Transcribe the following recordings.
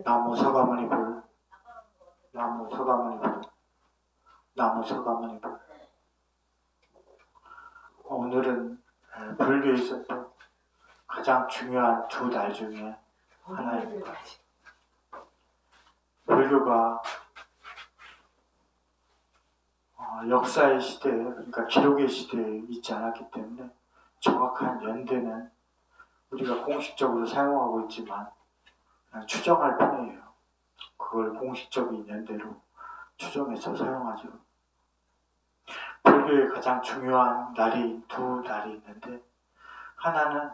나무 서가모니 불, 나무 서가모니 불, 나무 서가모니 불. 오늘은 불교에서도 가장 중요한 두 달 중에 하나입니다. 불교가 역사의 시대에, 그러니까 기록의 시대에 있지 않았기 때문에 정확한 연대는 우리가 공식적으로 사용하고 있지만 그냥 추정할 뿐이에요. 그걸 공식적인 연대로 추정해서 사용하죠. 불교의 가장 중요한 날이 두 날이 있는데, 하나는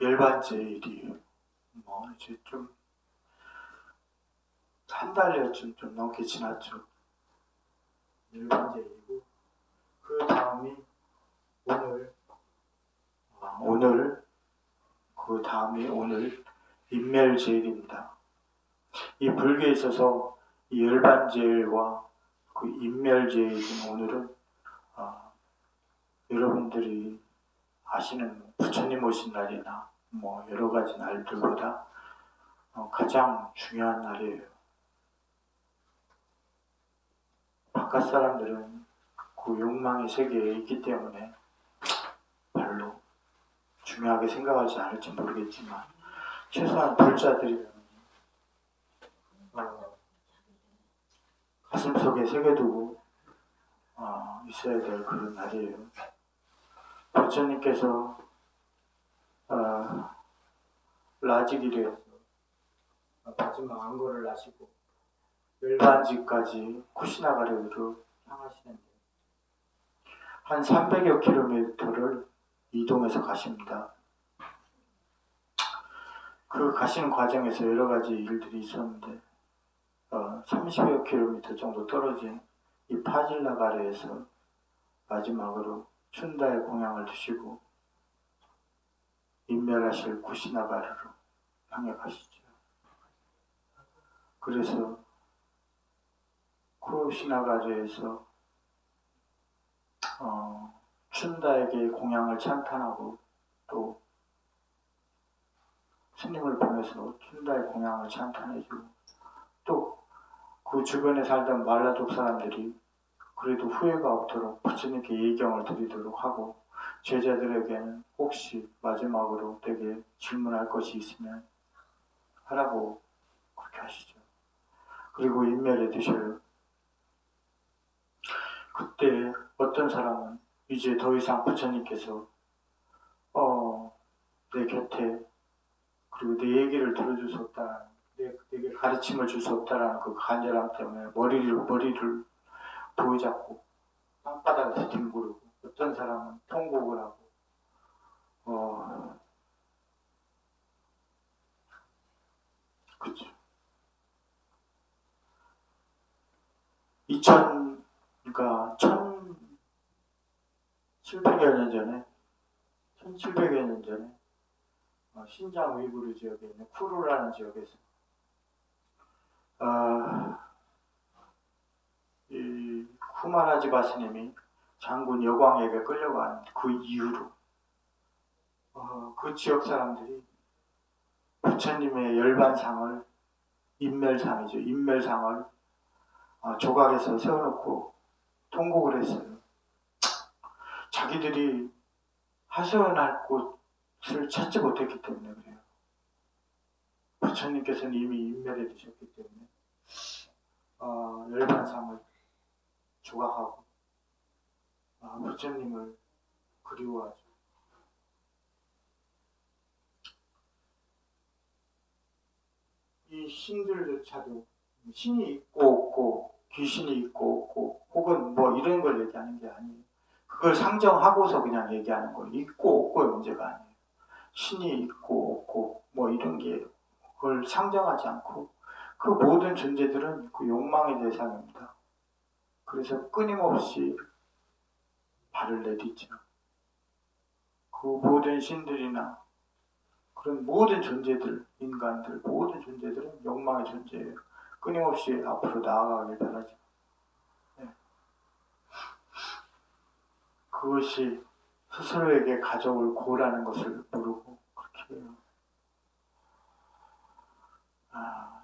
열반제일이에요. 이제 좀 한 달여쯤 좀 넘게 지났죠. 열반제일이고, 그 다음이 오늘 인멸제일입니다. 이 불교에 있어서 이 열반제일과 그 인멸제일인 오늘은 여러분들이 아시는 부처님 오신 날이나 여러 가지 날들보다 가장 중요한 날이에요. 바깥 사람들은 그 욕망의 세계에 있기 때문에 별로 중요하게 생각하지 않을지 모르겠지만, 최소한 불자들이면 가슴속에 새겨두고 있어야 될 그런 날이에요. 부처님께서 라지기르에서 마지막 안거를 하시고 열반지까지 쿠시나가르로 향하시는데 한 300여 킬로미터를 이동해서 가십니다. 그 가시는 과정에서 여러 가지 일들이 있었는데 30여 킬로미터 정도 떨어진 이 파질나가르에서 마지막으로 춘다의 공양을 드시고 인멸하실 쿠시나가르로 향해 가시죠. 그래서 쿠시나가르에서 춘다에게 공양을 찬탄하고 또 스님을 보내서 춘다의 공양을 찬탄해주고, 또 그 주변에 살던 말라족 사람들이 그래도 후회가 없도록 부처님께 예경을 드리도록 하고, 제자들에게는 혹시 마지막으로 되게 질문할 것이 있으면 하라고 그렇게 하시죠. 그리고 인멸해 두셔요. 그때 어떤 사람은 이제 더 이상 부처님께서 내 곁에, 그리고 내 얘기를 들어줄 수 없다는, 내게 가르침을 줄 수 없다라는 그 간절함 때문에 머리를 부여잡고 땅바닥에서 뒹구르고, 어떤 사람은 통곡을 하고, 그쵸. 1700여 년 전에 신장 위구르 지역에 있는 쿠루라는 지역에서 이 쿠마라지바 스님이 장군 여광에게 끌려간 그 이후로 그 지역 사람들이 부처님의 열반상을, 인멸상이죠, 인멸상을 조각에서 세워놓고 통곡을 했어요. 자기들이 하소연할 곳을 찾지 못했기 때문에 그래요. 부처님께서는 이미 인멸해 두셨기 때문에 열반상을 조각하고 부처님을 그리워하죠. 이 신들조차도 신이 있고 없고, 귀신이 있고 없고, 혹은 이런 걸 얘기하는 게 아니에요. 그걸 상정하고서 그냥 얘기하는 거예요. 있고 없고의 문제가 아니에요. 신이 있고 없고 이런 게, 그걸 상정하지 않고 그 모든 존재들은 그 욕망의 대상입니다. 그래서 끊임없이 발을 내딛죠. 그 모든 신들이나 그런 모든 존재들, 인간들, 모든 존재들은 욕망의 존재예요. 끊임없이 앞으로 나아가길 바라죠. 네. 그것이 스스로에게 가져올 고라는 것을 모르고 그렇게 해요.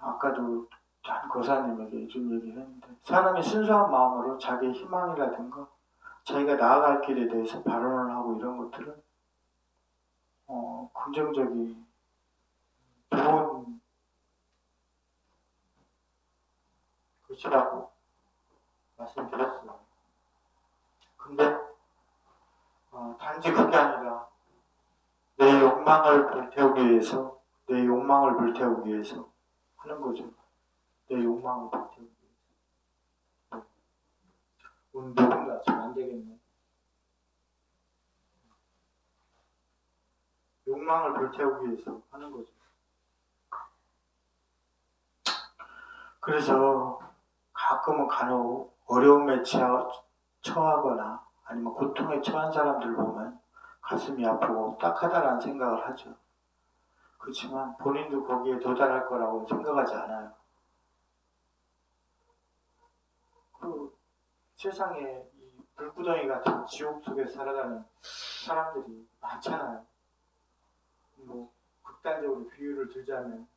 아까도 한 거사님에게 좀 얘기를 했는데, 사람이 순수한 마음으로 자기의 희망이라든가 자기가 나아갈 길에 대해서 발언을 하고 이런 것들은 긍정적인 좋은 것이라고 말씀드렸어요. 근데 단지 그게 아니라 내 욕망을 불태우기 위해서 하는 거죠. 내 욕망을 불태우기 위해서. 오늘 누군가 지금 안 되겠네. 욕망을 불태우기 위해서 하는 거죠. 그래서 가끔은 간혹 어려움에 처하거나 아니면 고통에 처한 사람들 보면 가슴이 아프고 딱하다라는 생각을 하죠. 그렇지만 본인도 거기에 도달할 거라고 생각하지 않아요. 그 세상에 이 불구덩이 같은 지옥 속에 살아가는 사람들이 많잖아요. 뭐 극단적으로 비유를 들자면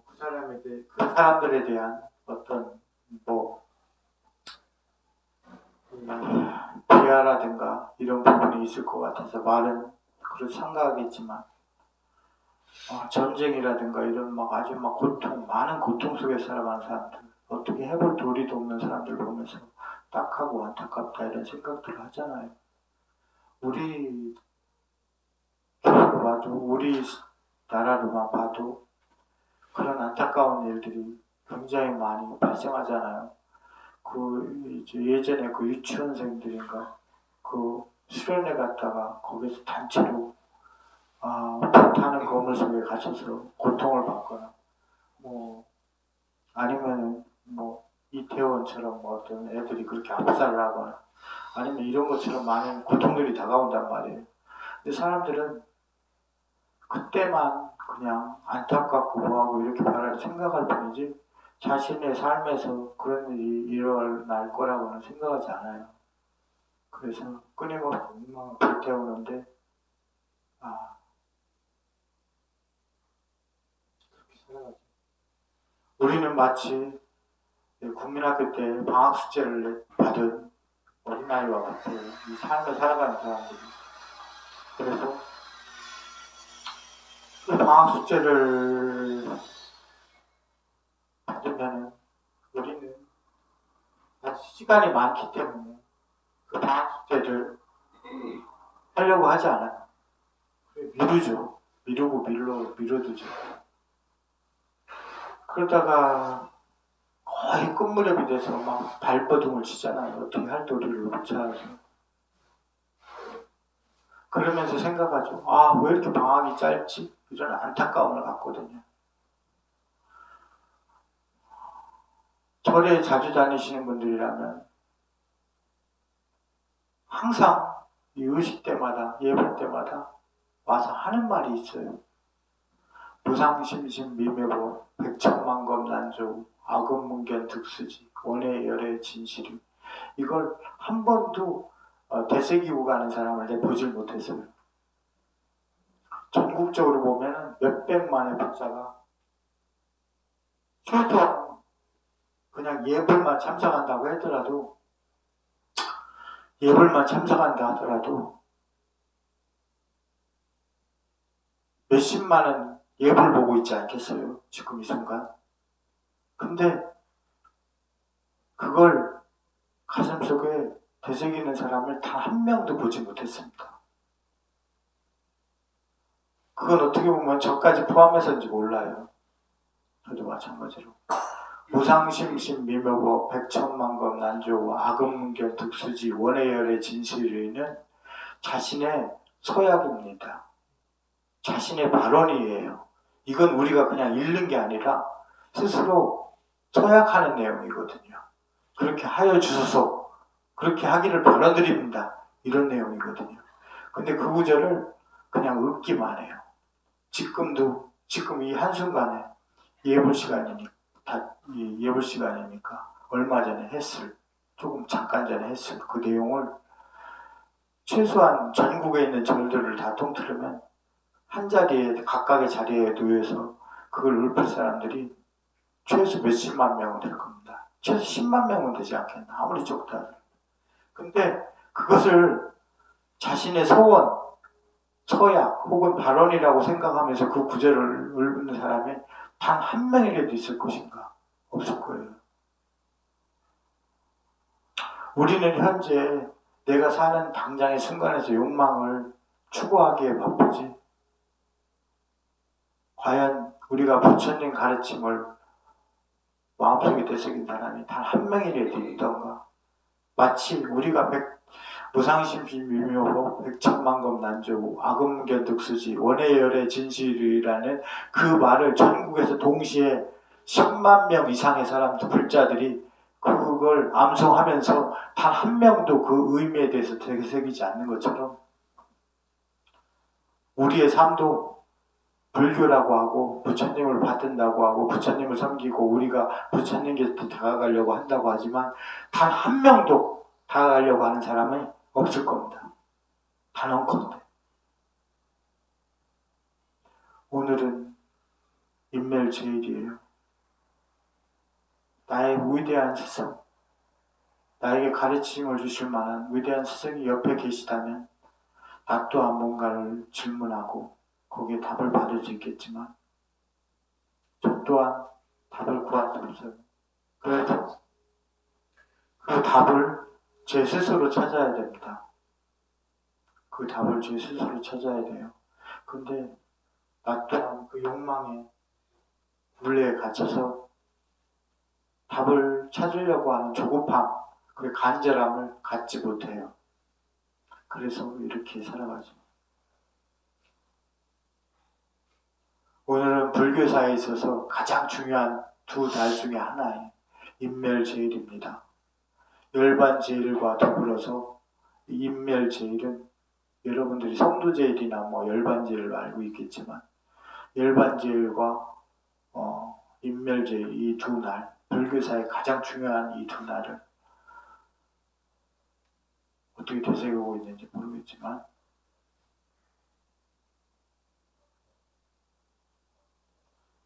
그 사람들에 대한 어떤 비하라든가 이런 부분이 있을 것 같아서 말은 그렇게 생각하겠지만 전쟁이라든가 이런 아주 많은 고통 속에 살아가는 사람들, 어떻게 해볼 도리도 없는 사람들 보면서 딱하고 안타깝다 이런 생각들을 하잖아요. 우리 교회로 봐도 우리 나라로만 봐도 그런 안타까운 일들이 굉장히 많이 발생하잖아요. 예전에 유치원생들인가 수련회 갔다가 거기서 단체로 불타는 거물 속에 갇혀서 고통을 받거나 아니면 이태원처럼 어떤 애들이 그렇게 압살을 하거나 아니면 이런 것처럼 많은 고통들이 다가온단 말이에요. 근데 사람들은 그때만 그냥 안타깝고 뭐하고 이렇게 생각할 뿐이지 자신의 삶에서 그런 일이 일어날 거라고는 생각하지 않아요. 그래서 끊임없이 욕망을 불태우는데 그렇게 살아가죠. 우리는 마치 국민학교 때 방학 숙제를 받은 어린아이와 같아요. 이 삶을 살아가는 사람들이. 그래서 그 방학 숙제를 받으면 우리는 시간이 많기 때문에 그 방학 숙제를 하려고 하지 않아요. 미루죠. 미뤄두죠. 그러다가 거의 끝무렵이 돼서 발버둥을 치잖아요. 어떻게 할 도리를 못 찾아서. 그러면서 생각하죠. 왜 이렇게 방학이 짧지? 이런 안타까움을 갖거든요. 절에 자주 다니시는 분들이라면 항상 이 의식 때마다 예불 때마다 와서 하는 말이 있어요. 무상심심 미묘보 백천만검 난조 악음문견 득수지 원의 열의 진실이. 이걸 한 번도 되새기고 가는 사람을 내가 보질 못했어요. 전국적으로 보면 몇백만의 불자가 최소한 그냥 예불만 참석한다 하더라도 몇십만은 예불 보고 있지 않겠어요? 지금 이 순간. 근데 그걸 가슴속에 되새기는 사람을 단 한 명도 보지 못했습니다. 그건 어떻게 보면 저까지 포함해서인지 몰라요. 저도 마찬가지로. 무상심심 미묘보 백천만검 난조 악음문견 득수지 원의 열의 진실의는 자신의 서약입니다. 자신의 발언이에요. 이건 우리가 그냥 읽는 게 아니라 스스로 서약하는 내용이거든요. 그렇게 하여 주소서, 그렇게 하기를 바라드립니다. 이런 내용이거든요. 근데 그 구절을 그냥 읽기만 해요. 지금 이 한순간에 예불 시간이니까 얼마 전에 조금 잠깐 전에 했을 그 내용을 최소한 전국에 있는 절들을 다 통틀으면 한 자리에 각각의 자리에 놓여서 그걸 읊을 사람들이 최소 몇십만 명은 될 겁니다. 최소 10만 명은 되지 않겠나 아무리 적다 하더라도. 근데 그것을 자신의 서원, 처약 혹은 발언이라고 생각하면서 그 구절을 읊는 사람이 단 한 명이라도 있을 것인가? 없을 거예요. 우리는 현재 내가 사는 당장의 순간에서 욕망을 추구하기에 바쁘지. 과연 우리가 부처님 가르침을 마음속에 되새긴 사람이 단 한 명이라도 있던가. 마치 우리가 무상심심미묘법 백천만금 난조 아금견득수지 원해열의 진실이라는 그 말을 전국에서 동시에 10만 명 이상의 사람들 불자들이 그걸 암송하면서 단 한 명도 그 의미에 대해서 되새기지 않는 것처럼 우리의 삶도 불교라고 하고 부처님을 받든다고 하고 부처님을 섬기고 우리가 부처님께 다가가려고 한다고 하지만 단 한 명도 다가가려고 하는 사람은 없을 겁니다. 단언컨대. 오늘은 인멸제일이에요. 나의 위대한 스승, 나에게 가르침을 주실 만한 위대한 스승이 옆에 계시다면 나 또한 뭔가를 질문하고 거기에 답을 받을 수 있겠지만 저 또한 답을 구할 수 없어요. 그래서 그 답을 제 스스로 찾아야 됩니다. 그 답을 제 스스로 찾아야 돼요. 근데 나 또한 그 욕망에 굴레에 갇혀서 답을 찾으려고 하는 조급함, 그 간절함을 갖지 못해요. 그래서 이렇게 살아가죠. 오늘은 불교사에 있어서 가장 중요한 두 달 중에 하나예요. 인멸제일입니다. 열반제일과 더불어서 인멸제일은 여러분들이 성도제일이나 열반제일로 알고 있겠지만 열반제일과 인멸제일 이 두 날, 불교사의 가장 중요한 이 두 날을 어떻게 되새기고 있는지 모르겠지만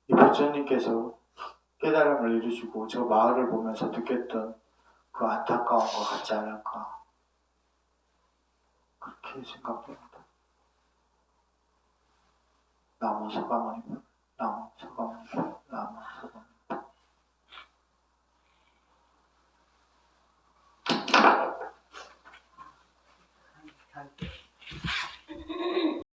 이 부처님께서 깨달음을 이루시고 저 마을을 보면서 느꼈던 그 안타까운 것 같지 않을까 그렇게 생각됩니다. 나무 서가모니 나무 서가모니 나무 서가모니